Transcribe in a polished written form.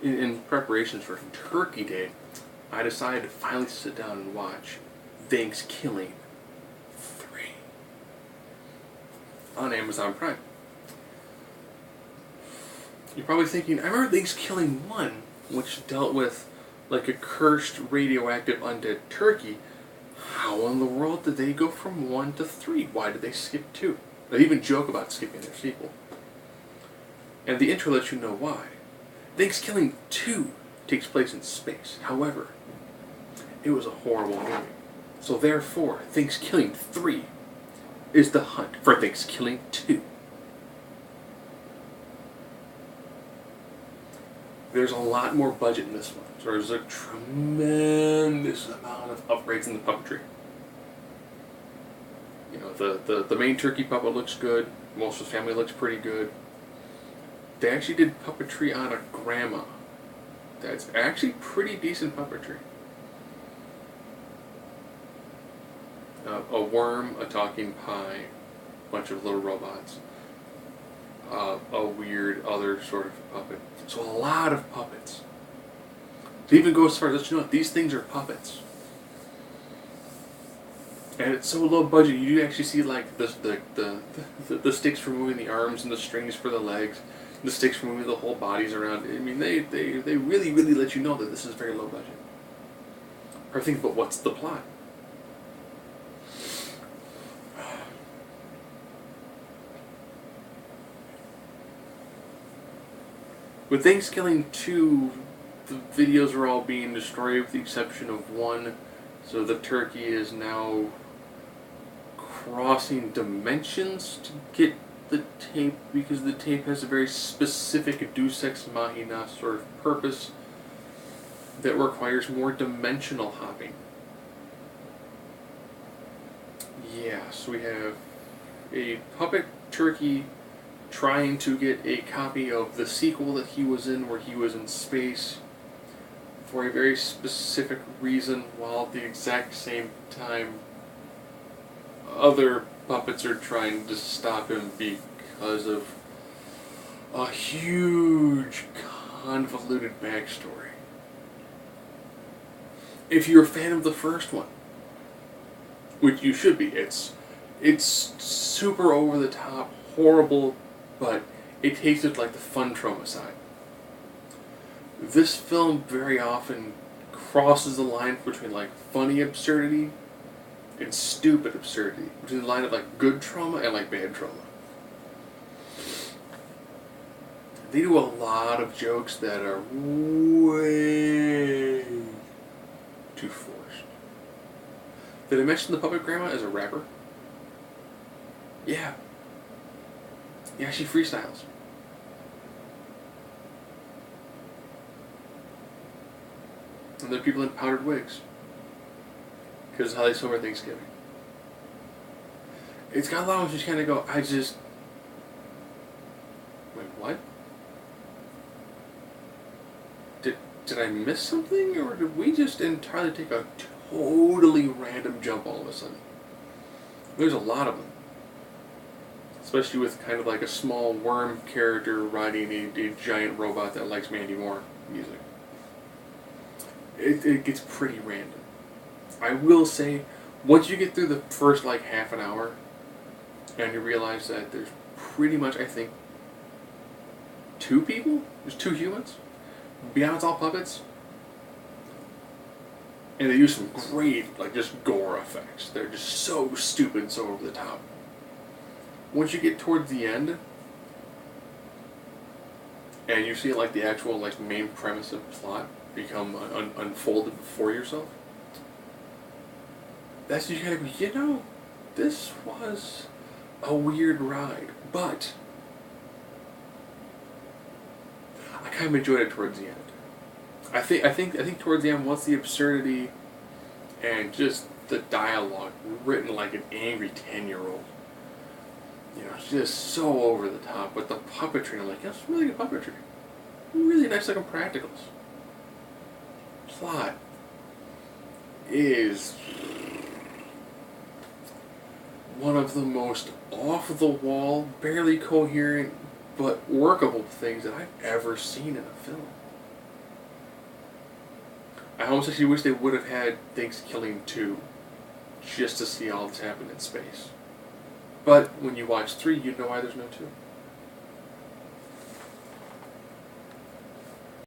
in preparations for Turkey Day, I decided to finally sit down and watch Thankskilling 3 on Amazon Prime. You're probably thinking, I remember Thankskilling 1, which dealt with like a cursed radioactive undead turkey. How in the world did they go from 1 to 3? Why did they skip 2? They even joke about skipping their sequel. And the intro lets you know why. Thankskilling 2 takes place in space. However, it was a horrible movie. So therefore, Thankskilling 3 is the hunt for Thankskilling 2. There's a lot more budget in this one. So there's a tremendous amount of upgrades in the puppetry. You know, the main turkey puppet looks good. Most of the family looks pretty good. They actually did puppetry on a grandma. That's actually pretty decent puppetry. A worm, a talking pie, a bunch of little robots, a weird other sort of puppet. So a lot of puppets. To even go as far as let you know these things are puppets. And it's so low budget, you do actually see like the sticks for moving the arms and the strings for the legs, the sticks for moving the whole bodies around. I mean, they really, really let you know that this is very low budget. Or think about what's the plot. With Thankskilling 2, the videos are all being destroyed with the exception of one. So the turkey is now crossing dimensions to get the tape, because the tape has a very specific Deus Ex Machina sort of purpose that requires more dimensional hopping. Yeah, so we have a puppet turkey trying to get a copy of the sequel that he was in, where he was in space, for a very specific reason, while at the exact same time other puppets are trying to stop him because of a huge convoluted backstory. If you're a fan of the first one, which you should be, it's super over the top, horrible, but it takes it like the fun trauma side. This film very often crosses the line between like funny absurdity and stupid absurdity, between the line of like good trauma and like bad trauma. They do a lot of jokes that are way too forced. Did I mention the puppet grandma as a rapper? Yeah. Yeah, she freestyles. And there are people in powdered wigs. Because of how they celebrate Thanksgiving. It's got a lot of just kind of go, wait, what? Did I miss something? Or did we just entirely take a totally random jump all of a sudden? There's a lot of them. Especially with kind of like a small worm character riding a giant robot that likes Mandy Moore music. It gets pretty random. I will say, once you get through the first like half an hour, and you realize that there's pretty much, I think, 2 people? There's 2 humans? Beyond it's all puppets? And they use some great, like, just gore effects. They're just so stupid, so over the top. Once you get towards the end, and you see, like, the actual, like, main premise of the plot become unfolded before yourself, that's you kind of, you know, this was a weird ride, but I kind of enjoyed it towards the end. I think towards the end, once the absurdity and just the dialogue written like an angry 10-year-old, you know, it's just so over the top. But the puppetry, I'm like, that's really good puppetry. Really nice looking practicals. Plot is one of the most off-the-wall, barely coherent, but workable things that I've ever seen in a film. I almost actually wish they would have had Thankskilling 2 just to see all that's happened in space. But when you watch 3, you know why there's no 2.